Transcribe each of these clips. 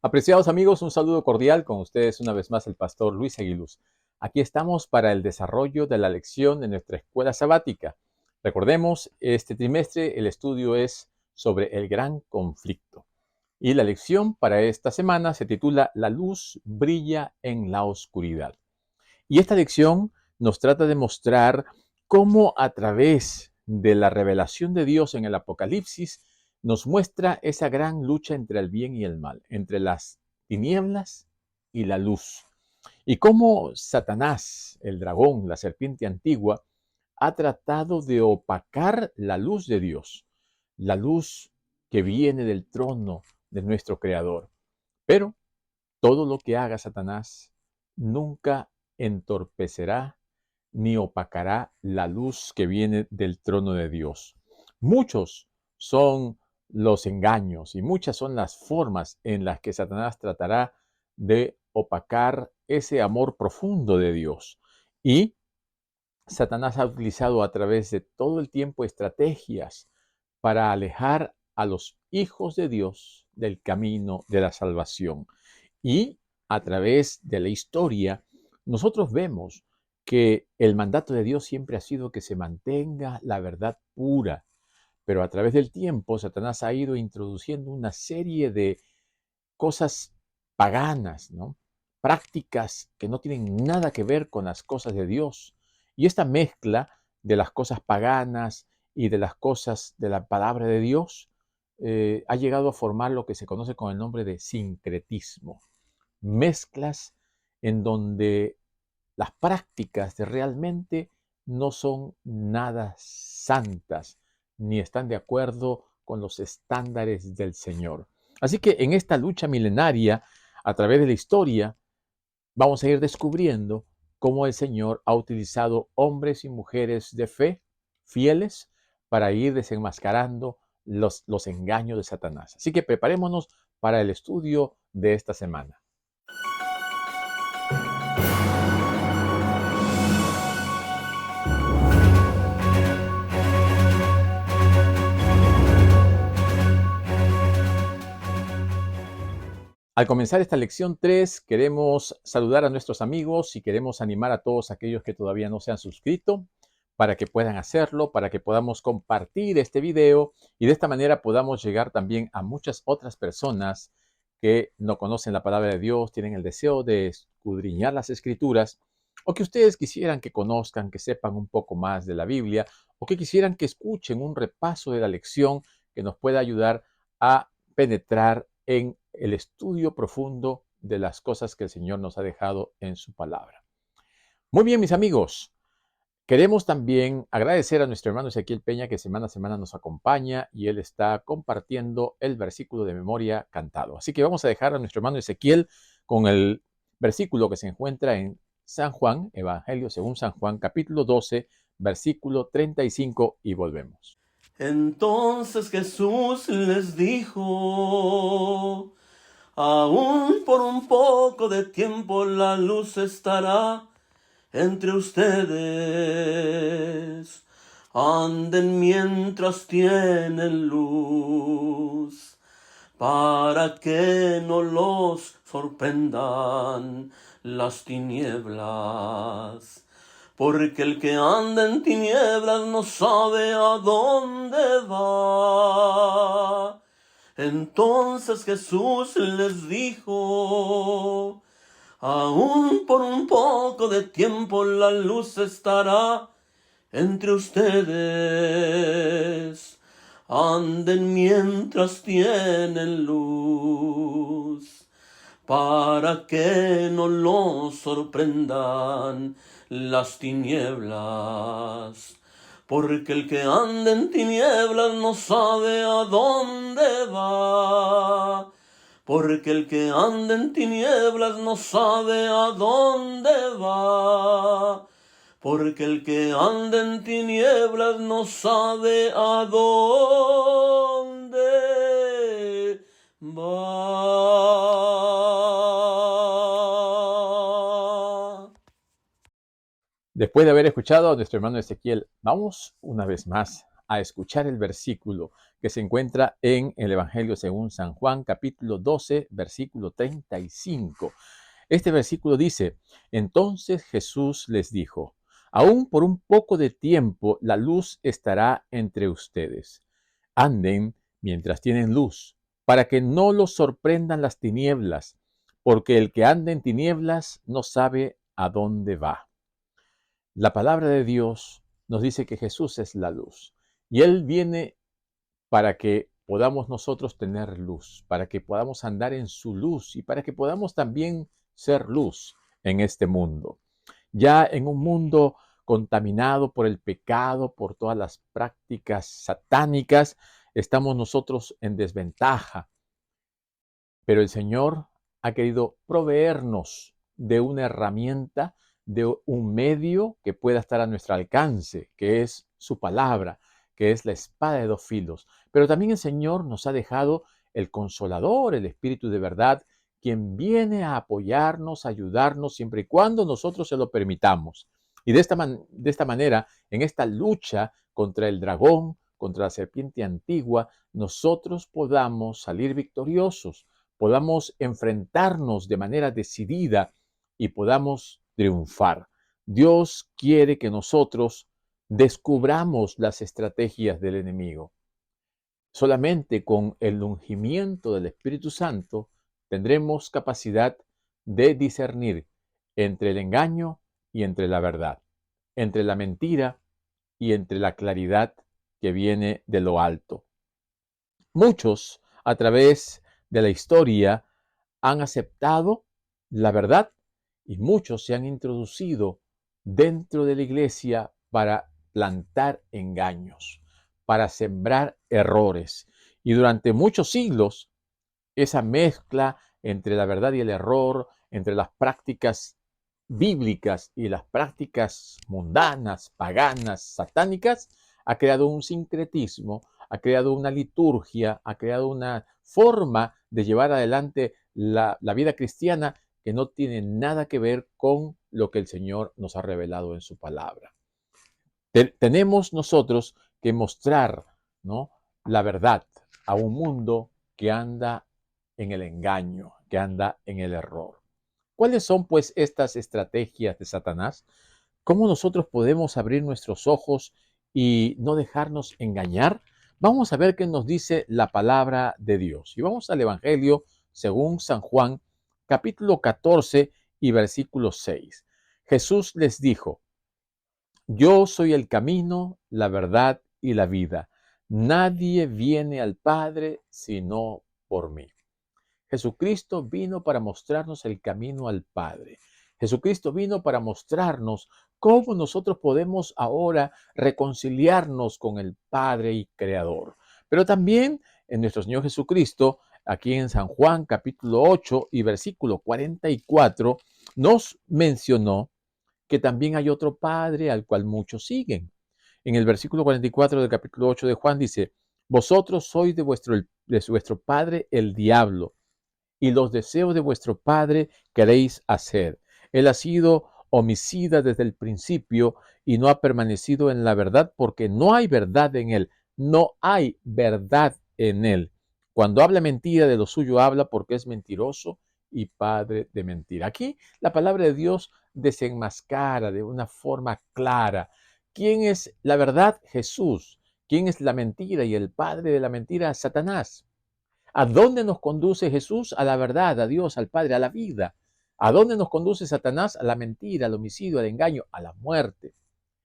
Apreciados amigos, un saludo cordial con ustedes una vez más el pastor Luis Aguiluz. Aquí estamos para el desarrollo de la lección de nuestra escuela sabática. Recordemos, este trimestre el estudio es sobre el gran conflicto. Y la lección para esta semana se titula La luz brilla en la oscuridad. Y esta lección nos trata de mostrar cómo a través de la revelación de Dios en el Apocalipsis nos muestra esa gran lucha entre el bien y el mal, entre las tinieblas y la luz. Y cómo Satanás, el dragón, la serpiente antigua, ha tratado de opacar la luz de Dios, la luz que viene del trono de nuestro Creador. Pero todo lo que haga Satanás nunca entorpecerá ni opacará la luz que viene del trono de Dios. Muchos son los engaños y muchas son las formas en las que Satanás tratará de opacar ese amor profundo de Dios. Y Satanás ha utilizado a través de todo el tiempo estrategias para alejar a los hijos de Dios del camino de la salvación. Y a través de la historia, nosotros vemos que el mandato de Dios siempre ha sido que se mantenga la verdad pura, pero a través del tiempo Satanás ha ido introduciendo una serie de cosas paganas, ¿no? Prácticas que no tienen nada que ver con las cosas de Dios. Y esta mezcla de las cosas paganas y de las cosas de la palabra de Dios ha llegado a formar lo que se conoce con el nombre de sincretismo. Mezclas en donde las prácticas de realmente no son nada santas, ni están de acuerdo con los estándares del Señor. Así que en esta lucha milenaria, a través de la historia, vamos a ir descubriendo cómo el Señor ha utilizado hombres y mujeres de fe, fieles, para ir desenmascarando los engaños de Satanás. Así que preparémonos para el estudio de esta semana. Al comenzar esta lección 3, queremos saludar a nuestros amigos y queremos animar a todos aquellos que todavía no se han suscrito para que puedan hacerlo, para que podamos compartir este video y de esta manera podamos llegar también a muchas otras personas que no conocen la palabra de Dios, tienen el deseo de escudriñar las escrituras o que ustedes quisieran que conozcan, que sepan un poco más de la Biblia o que quisieran que escuchen un repaso de la lección que nos pueda ayudar a penetrar en el estudio profundo de las cosas que el Señor nos ha dejado en su palabra. Muy bien, mis amigos, queremos también agradecer a nuestro hermano Ezequiel Peña que semana a semana nos acompaña y él está compartiendo el versículo de memoria cantado. Así que vamos a dejar a nuestro hermano Ezequiel con el versículo que se encuentra en San Juan, Evangelio según San Juan, capítulo 12, versículo 35 y volvemos. Entonces Jesús les dijo: aún por un poco de tiempo la luz estará entre ustedes. Anden mientras tienen luz, para que no los sorprendan las tinieblas. Porque el que anda en tinieblas no sabe a dónde va. Entonces Jesús les dijo: aún por un poco de tiempo la luz estará entre ustedes. Anden mientras tienen luz, para que no los sorprendan las tinieblas. Porque el que anda en tinieblas no sabe a dónde va. Porque el que anda en tinieblas no sabe a dónde va. Porque el que anda en tinieblas no sabe a dónde va. Después de haber escuchado a nuestro hermano Ezequiel, vamos una vez más a escuchar el versículo que se encuentra en el Evangelio según San Juan, capítulo 12, versículo 35. Este versículo dice: entonces Jesús les dijo: aún por un poco de tiempo la luz estará entre ustedes. Anden mientras tienen luz, para que no los sorprendan las tinieblas, porque el que anda en tinieblas no sabe a dónde va. La palabra de Dios nos dice que Jesús es la luz y Él viene para que podamos nosotros tener luz, para que podamos andar en su luz y para que podamos también ser luz en este mundo. Ya en un mundo contaminado por el pecado, por todas las prácticas satánicas, estamos nosotros en desventaja. Pero el Señor ha querido proveernos de una herramienta, de un medio que pueda estar a nuestro alcance, que es su palabra, que es la espada de dos filos. Pero también el Señor nos ha dejado el Consolador, el Espíritu de verdad, quien viene a apoyarnos, a ayudarnos, siempre y cuando nosotros se lo permitamos. Y de esta manera, en esta lucha contra el dragón, contra la serpiente antigua, nosotros podamos salir victoriosos, podamos enfrentarnos de manera decidida y podamos triunfar. Dios quiere que nosotros descubramos las estrategias del enemigo. Solamente con el ungimiento del Espíritu Santo tendremos capacidad de discernir entre el engaño y entre la verdad, entre la mentira y entre la claridad que viene de lo alto. Muchos, a través de la historia, han aceptado la verdad y muchos se han introducido dentro de la iglesia para plantar engaños, para sembrar errores. Y durante muchos siglos, esa mezcla entre la verdad y el error, entre las prácticas bíblicas y las prácticas mundanas, paganas, satánicas, ha creado un sincretismo, ha creado una liturgia, ha creado una forma de llevar adelante la vida cristiana que no tiene nada que ver con lo que el Señor nos ha revelado en su palabra. Tenemos nosotros que mostrar, ¿no?, la verdad a un mundo que anda en el engaño, que anda en el error. ¿Cuáles son pues estas estrategias de Satanás? ¿Cómo nosotros podemos abrir nuestros ojos y no dejarnos engañar? Vamos a ver qué nos dice la palabra de Dios. Y vamos al Evangelio según San Juan, capítulo 14 y versículo 6. Jesús les dijo: yo soy el camino, la verdad y la vida. Nadie viene al Padre sino por mí. Jesucristo vino para mostrarnos el camino al Padre. Jesucristo vino para mostrarnos cómo nosotros podemos ahora reconciliarnos con el Padre y Creador. Pero también en nuestro Señor Jesucristo, aquí en San Juan capítulo 8 y versículo 44, nos mencionó que también hay otro Padre al cual muchos siguen. En el versículo 44 del capítulo 8 de Juan dice: vosotros sois de vuestro padre el diablo, y los deseos de vuestro padre queréis hacer. Él ha sido homicida desde el principio y no ha permanecido en la verdad, porque no hay verdad en él. No hay verdad en él. Cuando habla mentira, de lo suyo habla, porque es mentiroso y padre de mentira. Aquí la palabra de Dios desenmascara de una forma clara quién es la verdad: Jesús. ¿Quién es la mentira y el padre de la mentira? Satanás. ¿A dónde nos conduce Jesús? A la verdad, a Dios, al Padre, a la vida. ¿A dónde nos conduce Satanás? A la mentira, al homicidio, al engaño, a la muerte.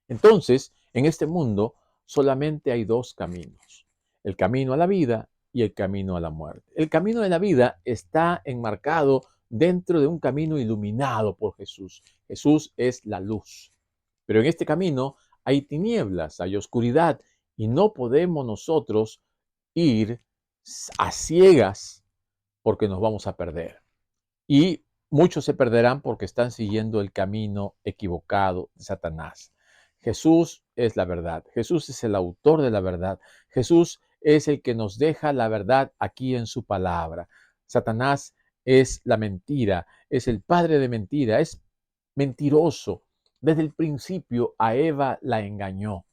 Entonces, en este mundo solamente hay dos caminos: el camino a la vida y el camino a la muerte. El camino de la vida está enmarcado dentro de un camino iluminado por Jesús. Jesús es la luz. Pero en este camino hay tinieblas, hay oscuridad, y no podemos nosotros ir a ciegas porque nos vamos a perder. Y muchos se perderán porque están siguiendo el camino equivocado de Satanás. Jesús es la verdad. Jesús es el autor de la verdad. Jesús es el que nos deja la verdad aquí en su palabra. Satanás es la mentira, es el padre de mentira, es mentiroso. Desde el principio a Eva la engañó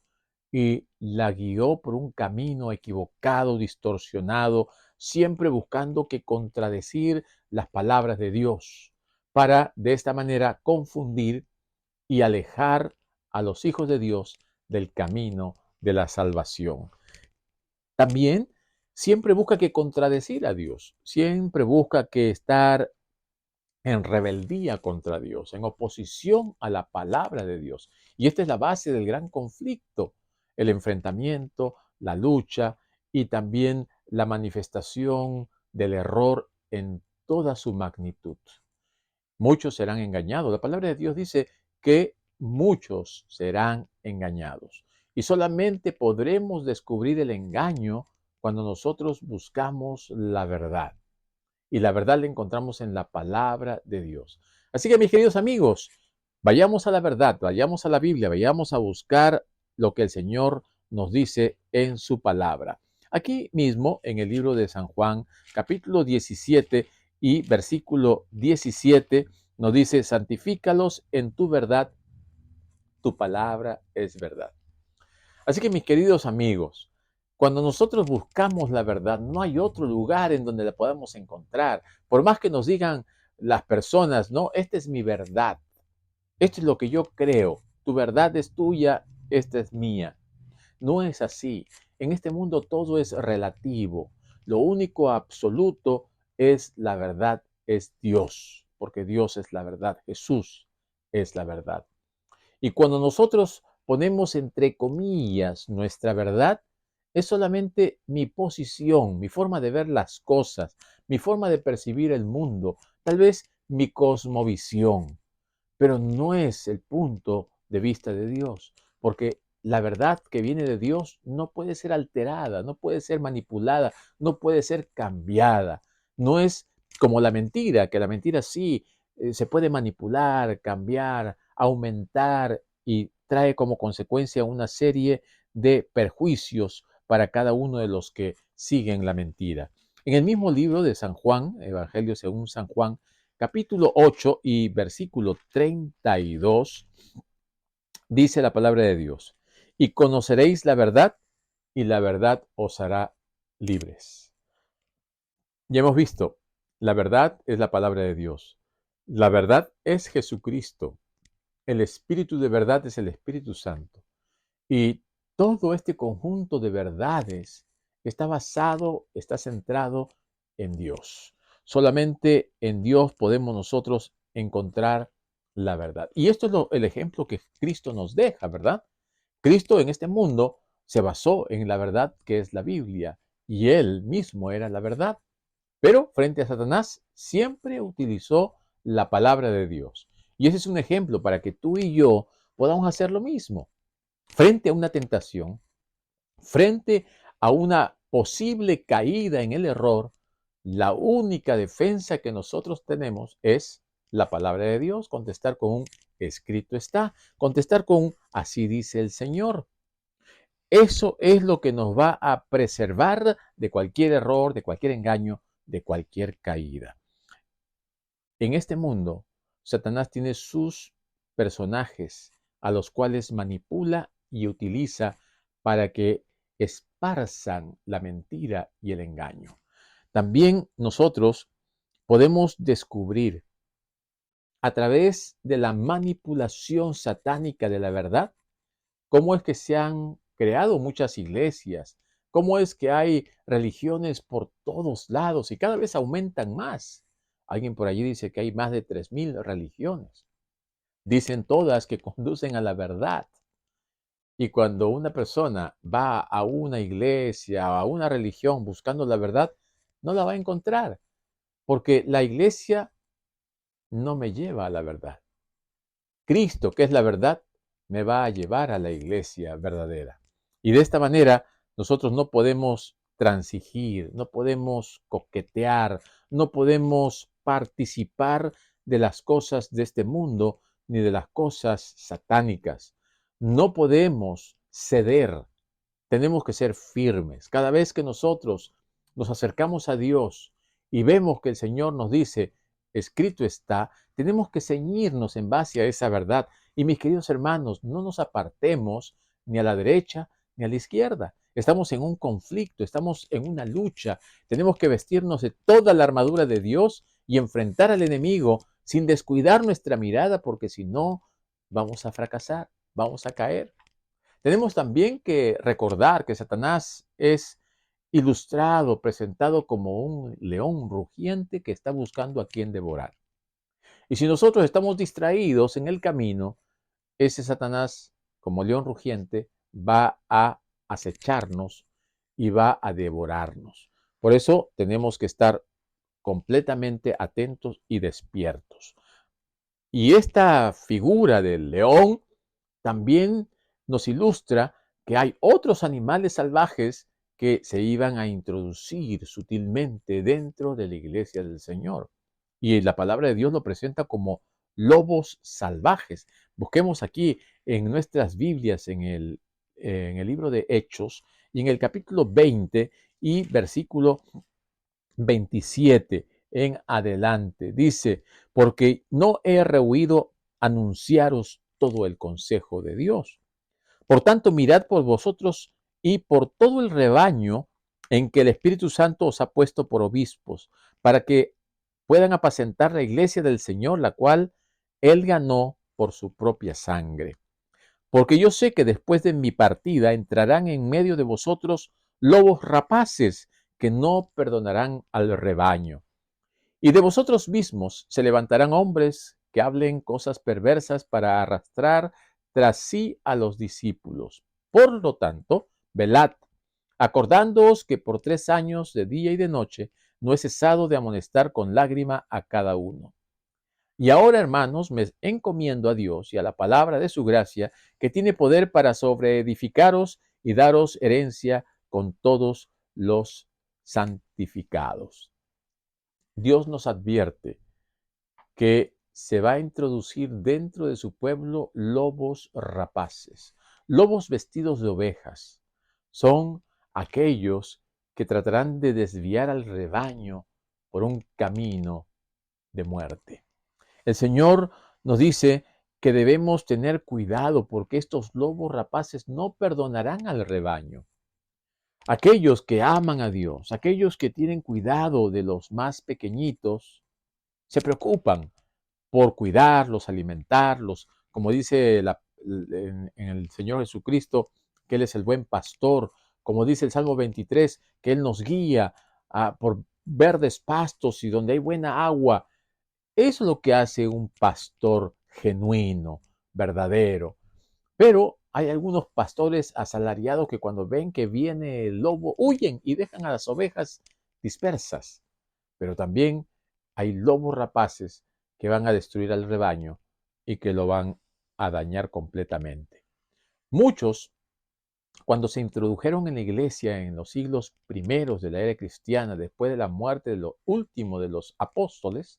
y la guió por un camino equivocado, distorsionado, siempre buscando que contradecir las palabras de Dios, para de esta manera confundir y alejar a los hijos de Dios del camino de la salvación. También siempre busca que contradecir a Dios, siempre busca que estar en rebeldía contra Dios, en oposición a la palabra de Dios. Y esta es la base del gran conflicto, el enfrentamiento, la lucha y también la manifestación del error en toda su magnitud. Muchos serán engañados. La palabra de Dios dice que muchos serán engañados. Y solamente podremos descubrir el engaño cuando nosotros buscamos la verdad. Y la verdad la encontramos en la palabra de Dios. Así que mis queridos amigos, vayamos a la verdad, vayamos a la Biblia, vayamos a buscar lo que el Señor nos dice en su palabra. Aquí mismo en el libro de San Juan, capítulo 17 y versículo 17, nos dice: santifícalos en tu verdad, tu palabra es verdad. Así que mis queridos amigos, cuando nosotros buscamos la verdad, no hay otro lugar en donde la podamos encontrar. Por más que nos digan las personas, no, esta es mi verdad, esto es lo que yo creo, tu verdad es tuya, esta es mía. No es así. En este mundo todo es relativo. Lo único absoluto es la verdad, es Dios, porque Dios es la verdad, Jesús es la verdad. Y cuando nosotros ponemos entre comillas nuestra verdad, es solamente mi posición, mi forma de ver las cosas, mi forma de percibir el mundo, tal vez mi cosmovisión, pero no es el punto de vista de Dios, porque la verdad que viene de Dios no puede ser alterada, no puede ser manipulada, no puede ser cambiada. No es como la mentira, que la mentira sí se puede manipular, cambiar, aumentar y trae como consecuencia una serie de perjuicios para cada uno de los que siguen la mentira. En el mismo libro de San Juan, Evangelio según San Juan, capítulo 8 y versículo 32, dice la palabra de Dios: y conoceréis la verdad, y la verdad os hará libres. Ya hemos visto, la verdad es la palabra de Dios. La verdad es Jesucristo. El Espíritu de verdad es el Espíritu Santo. Y todo este conjunto de verdades está basado, está centrado en Dios. Solamente en Dios podemos nosotros encontrar la verdad. Y esto es el ejemplo que Cristo nos deja, ¿verdad? Cristo en este mundo se basó en la verdad que es la Biblia, y Él mismo era la verdad. Pero frente a Satanás siempre utilizó la palabra de Dios. Y ese es un ejemplo para que tú y yo podamos hacer lo mismo. Frente a una tentación, frente a una posible caída en el error, la única defensa que nosotros tenemos es la palabra de Dios, contestar con un escrito está, contestar con un así dice el Señor. Eso es lo que nos va a preservar de cualquier error, de cualquier engaño, de cualquier caída. En este mundo, Satanás tiene sus personajes a los cuales manipula y utiliza para que esparzan la mentira y el engaño. También nosotros podemos descubrir a través de la manipulación satánica de la verdad cómo es que se han creado muchas iglesias, cómo es que hay religiones por todos lados y cada vez aumentan más. Alguien por allí dice que hay más de 3000 religiones. Dicen todas que conducen a la verdad. Y cuando una persona va a una iglesia o a una religión buscando la verdad, no la va a encontrar, porque la iglesia no me lleva a la verdad. Cristo, que es la verdad, me va a llevar a la iglesia verdadera. Y de esta manera nosotros no podemos transigir, no podemos coquetear, no podemos participar de las cosas de este mundo ni de las cosas satánicas. No podemos ceder, tenemos que ser firmes. Cada vez que nosotros nos acercamos a Dios y vemos que el Señor nos dice, escrito está, tenemos que ceñirnos en base a esa verdad. Y mis queridos hermanos, no nos apartemos ni a la derecha ni a la izquierda. Estamos en un conflicto, estamos en una lucha. Tenemos que vestirnos de toda la armadura de Dios y enfrentar al enemigo sin descuidar nuestra mirada, porque si no, vamos a fracasar, vamos a caer. Tenemos también que recordar que Satanás es ilustrado, presentado como un león rugiente que está buscando a quien devorar. Y si nosotros estamos distraídos en el camino, ese Satanás, como león rugiente, va a acecharnos y va a devorarnos. Por eso tenemos que estar completamente atentos y despiertos. Y esta figura del león también nos ilustra que hay otros animales salvajes que se iban a introducir sutilmente dentro de la iglesia del Señor. Y la palabra de Dios lo presenta como lobos salvajes. Busquemos aquí en nuestras Biblias, en el libro de Hechos, y en el capítulo 20 y versículo 27 en adelante. Dice, porque no he rehuido anunciaros todo el consejo de Dios. Por tanto, mirad por vosotros y por todo el rebaño en que el Espíritu Santo os ha puesto por obispos, para que puedan apacentar la iglesia del Señor, la cual Él ganó por su propia sangre. Porque yo sé que después de mi partida entrarán en medio de vosotros lobos rapaces que no perdonarán al rebaño. Y de vosotros mismos se levantarán hombres que hablen cosas perversas para arrastrar tras sí a los discípulos. Por lo tanto, velad, acordándoos que por 3 años de día y de noche no he cesado de amonestar con lágrima a cada uno. Y ahora, hermanos, me encomiendo a Dios y a la palabra de su gracia, que tiene poder para sobreedificaros y daros herencia con todos los santificados. Dios nos advierte que se va a introducir dentro de su pueblo lobos rapaces, lobos vestidos de ovejas. Son aquellos que tratarán de desviar al rebaño por un camino de muerte. El Señor nos dice que debemos tener cuidado porque estos lobos rapaces no perdonarán al rebaño. Aquellos que aman a Dios, aquellos que tienen cuidado de los más pequeñitos, se preocupan por cuidarlos, alimentarlos, como dice en el Señor Jesucristo, que Él es el buen pastor, como dice el Salmo 23, que Él nos guía por verdes pastos y donde hay buena agua. Eso es lo que hace un pastor genuino, verdadero. Pero hay algunos pastores asalariados que cuando ven que viene el lobo, huyen y dejan a las ovejas dispersas. Pero también hay lobos rapaces que van a destruir al rebaño y que lo van a dañar completamente. Muchos, cuando se introdujeron en la iglesia en los siglos primeros de la era cristiana, después de la muerte de lo último de los apóstoles,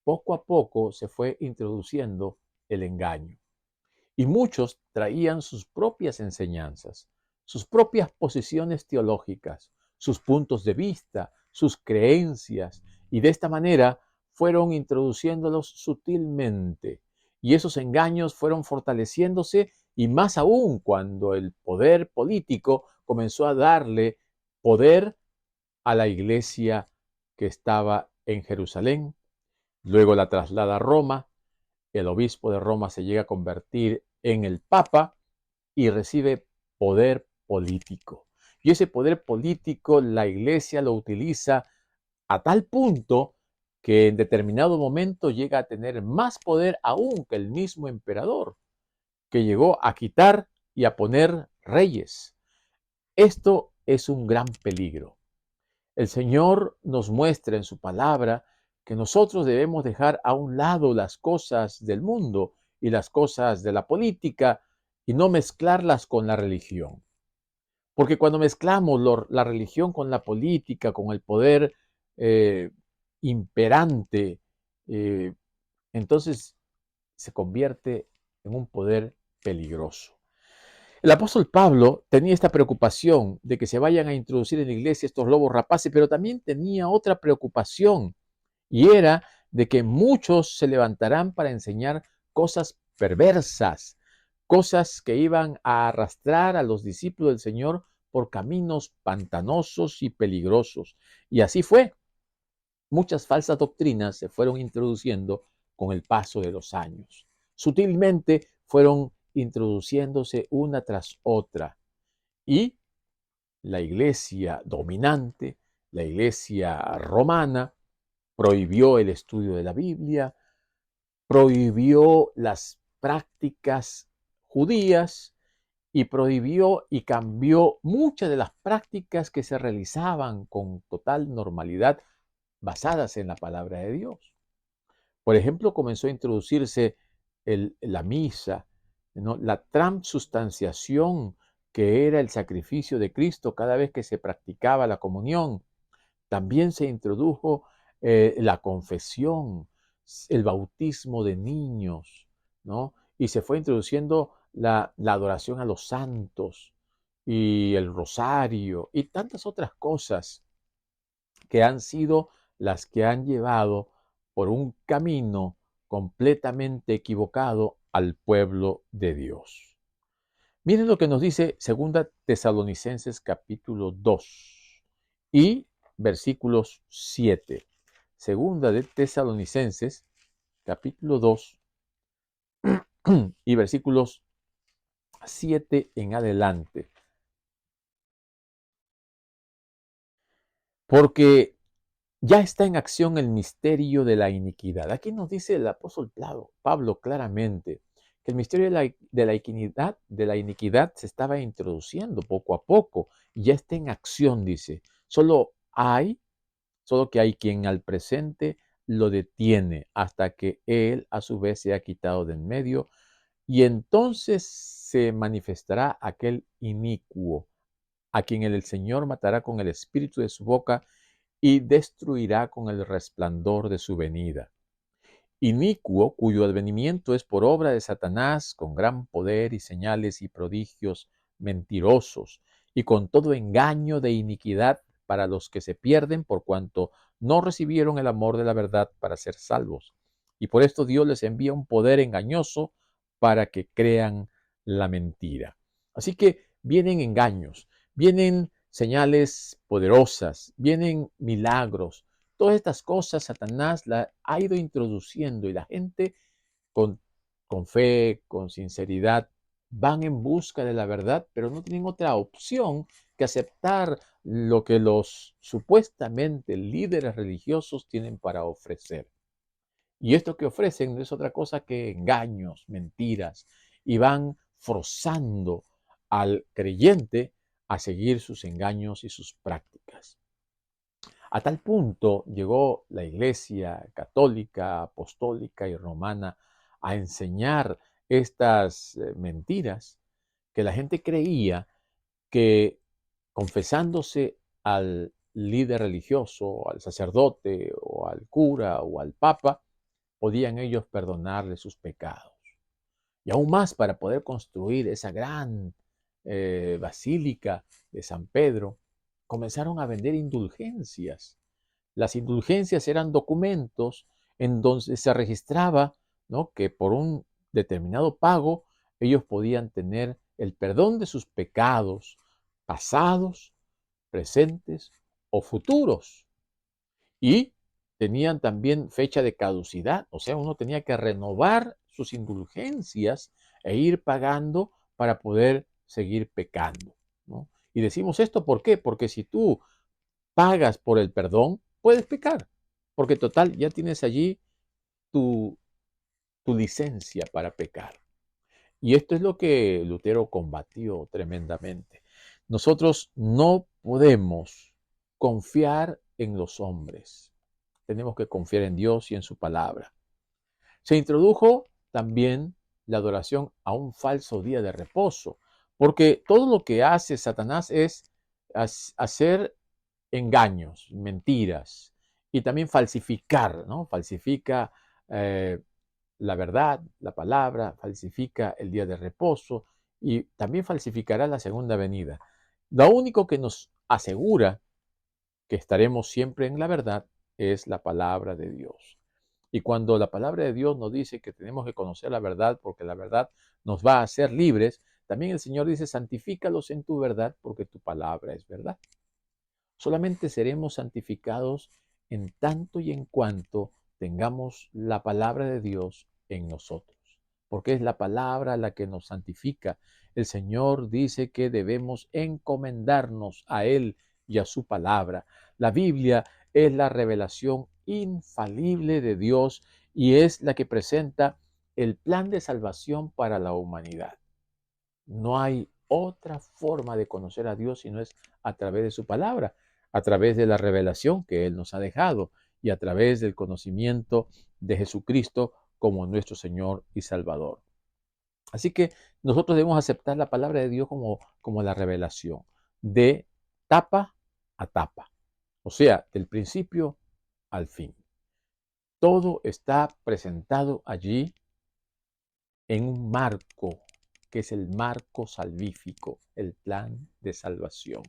poco a poco se fue introduciendo el engaño. Y muchos traían sus propias enseñanzas, sus propias posiciones teológicas, sus puntos de vista, sus creencias, y de esta manera fueron introduciéndolos sutilmente. Y esos engaños fueron fortaleciéndose y más aún cuando el poder político comenzó a darle poder a la iglesia que estaba en Jerusalén. Luego la traslada a Roma, el obispo de Roma se llega a convertir en el papa y recibe poder político. Y ese poder político la iglesia lo utiliza a tal punto que en determinado momento llega a tener más poder aún que el mismo emperador, que llegó a quitar y a poner reyes. Esto es un gran peligro. El Señor nos muestra en su palabra que nosotros debemos dejar a un lado las cosas del mundo y las cosas de la política y no mezclarlas con la religión. Porque cuando mezclamos la religión con la política, con el poder eh, imperante, eh, entonces se convierte en un poder peligroso. El apóstol Pablo tenía esta preocupación de que se vayan a introducir en la iglesia estos lobos rapaces, pero también tenía otra preocupación, y era de que muchos se levantarán para enseñar cosas perversas, cosas que iban a arrastrar a los discípulos del Señor por caminos pantanosos y peligrosos. Y así fue. Muchas falsas doctrinas se fueron introduciendo con el paso de los años. Sutilmente fueron introduciéndose una tras otra. Y la iglesia dominante, la iglesia romana, prohibió el estudio de la Biblia, prohibió las prácticas judías y prohibió y cambió muchas de las prácticas que se realizaban con total normalidad basadas en la palabra de Dios. Por ejemplo, comenzó a introducirse la misa, ¿no? La transubstanciación, que era el sacrificio de Cristo cada vez que se practicaba la comunión. También se introdujo la confesión, el bautismo de niños, ¿no? Y se fue introduciendo la adoración a los santos y el rosario y tantas otras cosas que han sido las que han llevado por un camino completamente equivocado al pueblo de Dios. Miren lo que nos dice Segunda Tesalonicenses capítulo 2 y versículos 7. Segunda de Tesalonicenses capítulo 2 y versículos 7 en adelante. Porque ya está en acción el misterio de la iniquidad. Aquí nos dice el apóstol Pablo claramente que el misterio de la iniquidad se estaba introduciendo poco a poco y ya está en acción, dice. Solo que hay quien al presente lo detiene hasta que él a su vez se ha quitado de en medio, y entonces se manifestará aquel inicuo, a quien el Señor matará con el espíritu de su boca y destruirá con el resplandor de su venida. Inicuo, cuyo advenimiento es por obra de Satanás, con gran poder y señales y prodigios mentirosos, y con todo engaño de iniquidad para los que se pierden por cuanto no recibieron el amor de la verdad para ser salvos. Y por esto Dios les envía un poder engañoso para que crean la mentira. Así que vienen engaños, vienen señales poderosas, vienen milagros. Todas estas cosas Satanás las ha ido introduciendo y la gente con, con fe, con sinceridad, van en busca de la verdad, pero no tienen otra opción que aceptar lo que los supuestamente líderes religiosos tienen para ofrecer. Y esto que ofrecen no es otra cosa que engaños, mentiras, y van forzando al creyente a seguir sus engaños y sus prácticas. A tal punto llegó la Iglesia católica, apostólica y romana a enseñar estas mentiras, que la gente creía que confesándose al líder religioso, al sacerdote o al cura o al papa, podían ellos perdonarle sus pecados. Y aún más, para poder construir esa gran basílica de San Pedro, comenzaron a vender indulgencias. Las indulgencias eran documentos en donde se registraba, ¿no?, que por un determinado pago ellos podían tener el perdón de sus pecados pasados, presentes o futuros. Y tenían también fecha de caducidad, o sea, uno tenía que renovar sus indulgencias e ir pagando para poder seguir pecando, ¿no? Y decimos esto, ¿por qué? Porque si tú pagas por el perdón, puedes pecar, porque total, ya tienes allí tu, tu licencia para pecar. Y esto es lo que Lutero combatió tremendamente. Nosotros no podemos confiar en los hombres. Tenemos que confiar en Dios y en su palabra. Se introdujo también la adoración a un falso día de reposo, porque todo lo que hace Satanás es hacer engaños, mentiras y también falsificar, ¿no? Falsifica eh, la verdad, la palabra, falsifica el día de reposo y también falsificará la segunda venida. Lo único que nos asegura que estaremos siempre en la verdad es la palabra de Dios. Y cuando la palabra de Dios nos dice que tenemos que conocer la verdad porque la verdad nos va a hacer libres, también el Señor dice, santifícalos en tu verdad porque tu palabra es verdad. Solamente seremos santificados en tanto y en cuanto tengamos la palabra de Dios en nosotros, porque es la palabra la que nos santifica. El Señor dice que debemos encomendarnos a Él y a su palabra. La Biblia es la revelación infalible de Dios y es la que presenta el plan de salvación para la humanidad. No hay otra forma de conocer a Dios si no es a través de su palabra, a través de la revelación que Él nos ha dejado y a través del conocimiento de Jesucristo como nuestro Señor y Salvador. Así que nosotros debemos aceptar la palabra de Dios como la revelación, de tapa a tapa, o sea, del principio al fin. Todo está presentado allí en un marco, que es el marco salvífico, el plan de salvación.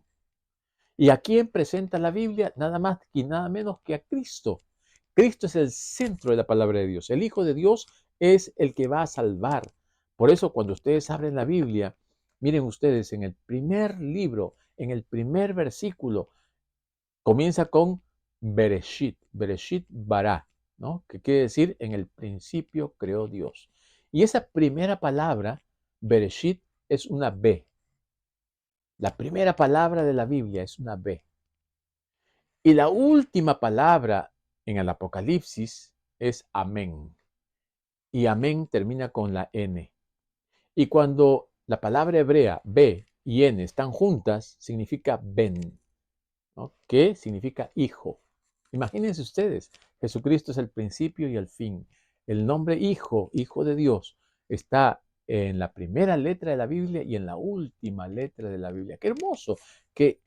¿Y a quién presenta la Biblia? Nada más y nada menos que a Cristo. Cristo es el centro de la palabra de Dios. El Hijo de Dios es el que va a salvar. Por eso cuando ustedes abren la Biblia, miren ustedes en el primer libro, en el primer versículo, comienza con Bereshit, Bereshit bara, ¿no? Que quiere decir en el principio creó Dios. Y esa primera palabra, Bereshit, es una B. La primera palabra de la Biblia es una B. Y la última palabra en el Apocalipsis es amén. Y amén termina con la N. Y cuando la palabra hebrea B y N están juntas, significa ben, ¿no? Que significa hijo. Imagínense ustedes, Jesucristo es el principio y el fin. El nombre hijo, hijo de Dios, está en la primera letra de la Biblia y en la última letra de la Biblia. Qué hermoso que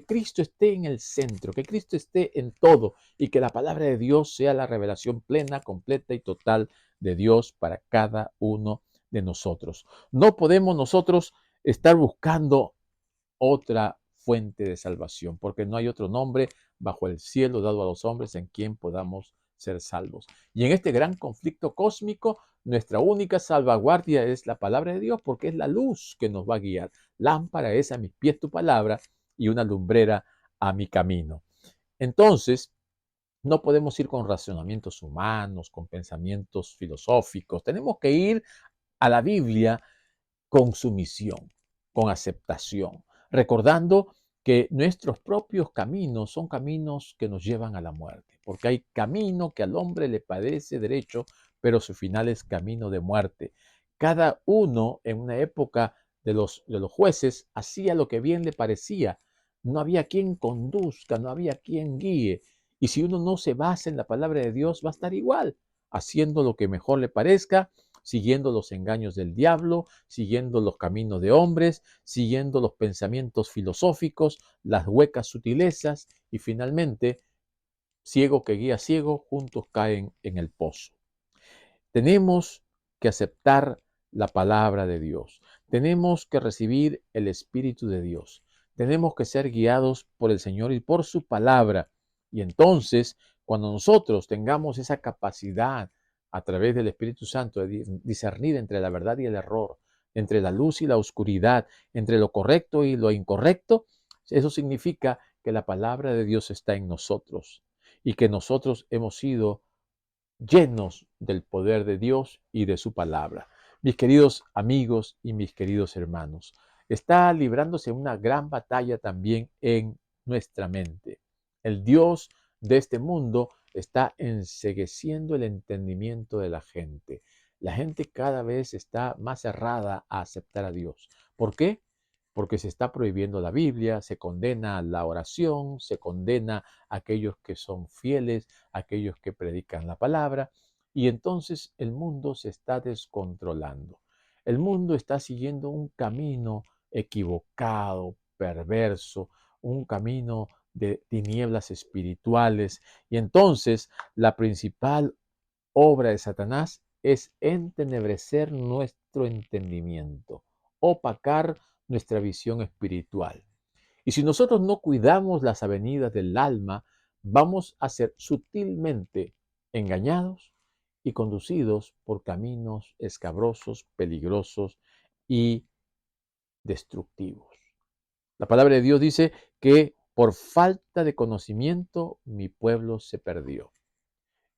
Cristo esté en el centro, que Cristo esté en todo y que la palabra de Dios sea la revelación plena, completa y total de Dios para cada uno de nosotros. No podemos nosotros estar buscando otra fuente de salvación, porque no hay otro nombre bajo el cielo dado a los hombres en quien podamos ser salvos. Y en este gran conflicto cósmico, nuestra única salvaguardia es la palabra de Dios, porque es la luz que nos va a guiar. Lámpara es a mis pies tu palabra y una lumbrera a mi camino. Entonces, no podemos ir con razonamientos humanos, con pensamientos filosóficos. Tenemos que ir a la Biblia con sumisión, con aceptación, recordando que nuestros propios caminos son caminos que nos llevan a la muerte, porque hay camino que al hombre le parece derecho, pero su final es camino de muerte. Cada uno en una época de los jueces hacía lo que bien le parecía. No había quien conduzca, no había quien guíe. Y si uno no se basa en la palabra de Dios, va a estar igual, haciendo lo que mejor le parezca, siguiendo los engaños del diablo, siguiendo los caminos de hombres, siguiendo los pensamientos filosóficos, las huecas sutilezas y finalmente, ciego que guía ciego, juntos caen en el pozo. Tenemos que aceptar la palabra de Dios. Tenemos que recibir el Espíritu de Dios. Tenemos que ser guiados por el Señor y por su palabra. Y entonces, cuando nosotros tengamos esa capacidad a través del Espíritu Santo de discernir entre la verdad y el error, entre la luz y la oscuridad, entre lo correcto y lo incorrecto, eso significa que la palabra de Dios está en nosotros y que nosotros hemos sido llenos del poder de Dios y de su palabra. Mis queridos amigos y mis queridos hermanos, está librándose una gran batalla también en nuestra mente. El Dios de este mundo está encegueciendo el entendimiento de la gente. La gente cada vez está más cerrada a aceptar a Dios. ¿Por qué? Porque se está prohibiendo la Biblia, se condena la oración, se condena a aquellos que son fieles, a aquellos que predican la palabra, y entonces el mundo se está descontrolando. El mundo está siguiendo un camino equivocado, perverso, un camino de tinieblas espirituales, y entonces la principal obra de Satanás es entenebrecer nuestro entendimiento, opacar nuestra visión espiritual. Y si nosotros no cuidamos las avenidas del alma, vamos a ser sutilmente engañados y conducidos por caminos escabrosos, peligrosos y destructivos. La palabra de Dios dice que por falta de conocimiento mi pueblo se perdió.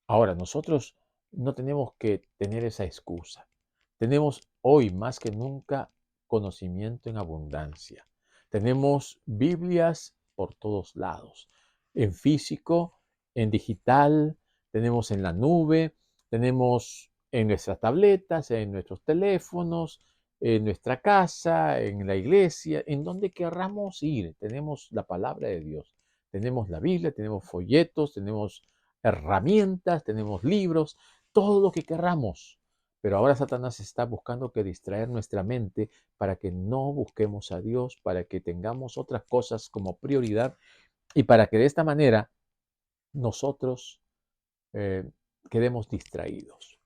Ahora, nosotros no tenemos que tener esa excusa. Tenemos hoy más que nunca conocimiento en abundancia. Tenemos Biblias por todos lados, en físico, en digital, tenemos en la nube, tenemos en nuestras tabletas, en nuestros teléfonos, en nuestra casa, en la iglesia, en donde querramos ir. Tenemos la palabra de Dios, tenemos la Biblia, tenemos folletos, tenemos herramientas, tenemos libros, todo lo que querramos. Pero ahora Satanás está buscando que distraer nuestra mente para que no busquemos a Dios, para que tengamos otras cosas como prioridad y para que de esta manera nosotros eh, quedemos distraídos.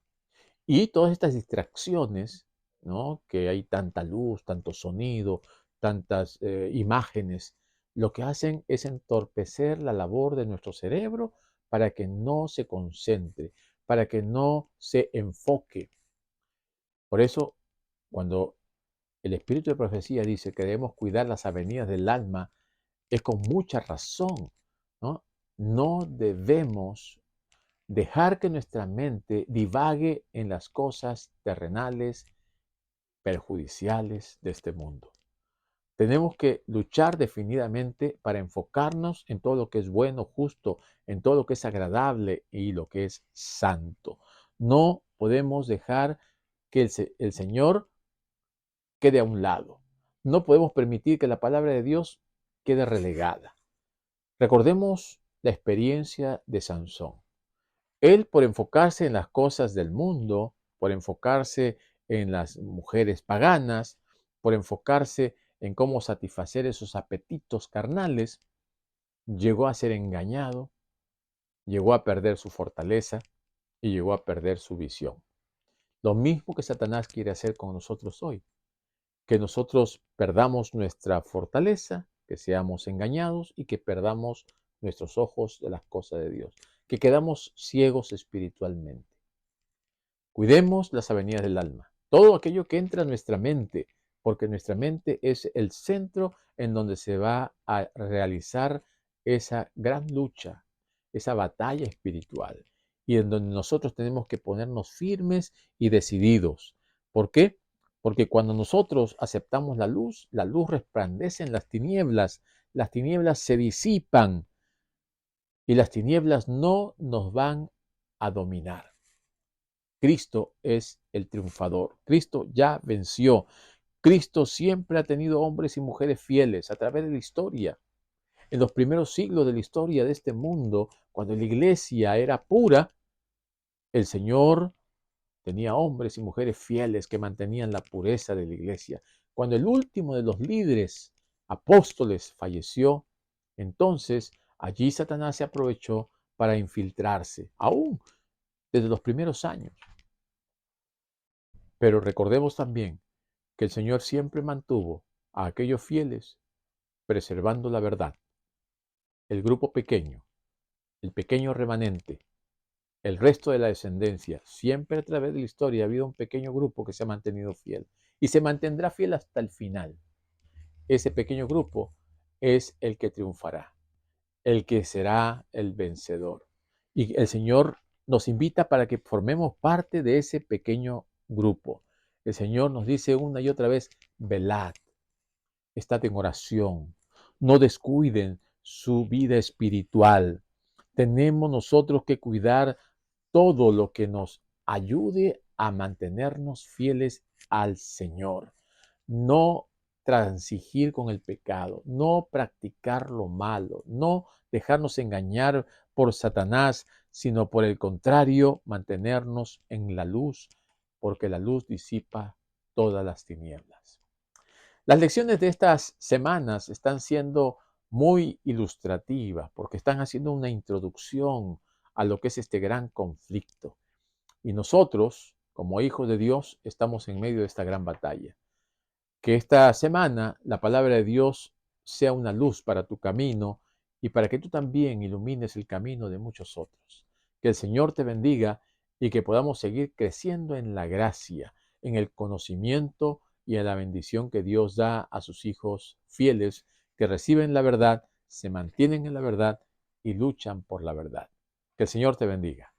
Y todas estas distracciones, ¿no? Que hay tanta luz, tanto sonido, tantas imágenes, lo que hacen es entorpecer la labor de nuestro cerebro para que no se concentre, para que no se enfoque. Por eso, cuando el espíritu de profecía dice que debemos cuidar las avenidas del alma, es con mucha razón, ¿no? No debemos dejar que nuestra mente divague en las cosas terrenales, perjudiciales de este mundo. Tenemos que luchar definidamente para enfocarnos en todo lo que es bueno, justo, en todo lo que es agradable y lo que es santo. No podemos dejar que el Señor quede a un lado. No podemos permitir que la palabra de Dios quede relegada. Recordemos la experiencia de Sansón. Él, por enfocarse en las cosas del mundo, por enfocarse en las mujeres paganas, por enfocarse en cómo satisfacer esos apetitos carnales, llegó a ser engañado, llegó a perder su fortaleza y llegó a perder su visión. Lo mismo que Satanás quiere hacer con nosotros hoy, que nosotros perdamos nuestra fortaleza, que seamos engañados y que perdamos nuestros ojos de las cosas de Dios, que quedamos ciegos espiritualmente. Cuidemos las avenidas del alma, todo aquello que entra a nuestra mente, porque nuestra mente es el centro en donde se va a realizar esa gran lucha, esa batalla espiritual, y en donde nosotros tenemos que ponernos firmes y decididos. ¿Por qué? Porque cuando nosotros aceptamos la luz resplandece en las tinieblas se disipan y las tinieblas no nos van a dominar. Cristo es el triunfador. Cristo ya venció. Cristo siempre ha tenido hombres y mujeres fieles a través de la historia. En los primeros siglos de la historia de este mundo, cuando la iglesia era pura, el Señor tenía hombres y mujeres fieles que mantenían la pureza de la iglesia. Cuando el último de los líderes apóstoles falleció, entonces allí Satanás se aprovechó para infiltrarse, aún desde los primeros años. Pero recordemos también que el Señor siempre mantuvo a aquellos fieles preservando la verdad. El grupo pequeño, el pequeño remanente, el resto de la descendencia, siempre a través de la historia ha habido un pequeño grupo que se ha mantenido fiel y se mantendrá fiel hasta el final. Ese pequeño grupo es el que triunfará, el que será el vencedor. Y el Señor nos invita para que formemos parte de ese pequeño grupo. El Señor nos dice una y otra vez, velad, estad en oración, no descuiden su vida espiritual. Tenemos nosotros que cuidar todo lo que nos ayude a mantenernos fieles al Señor. No transigir con el pecado, no practicar lo malo, no dejarnos engañar por Satanás, sino por el contrario, mantenernos en la luz, porque la luz disipa todas las tinieblas. Las lecciones de estas semanas están siendo muy ilustrativas porque están haciendo una introducción a lo que es este gran conflicto. Y nosotros, como hijos de Dios, estamos en medio de esta gran batalla. Que esta semana la palabra de Dios sea una luz para tu camino y para que tú también ilumines el camino de muchos otros. Que el Señor te bendiga y que podamos seguir creciendo en la gracia, en el conocimiento y en la bendición que Dios da a sus hijos fieles que reciben la verdad, se mantienen en la verdad y luchan por la verdad. Que el Señor te bendiga.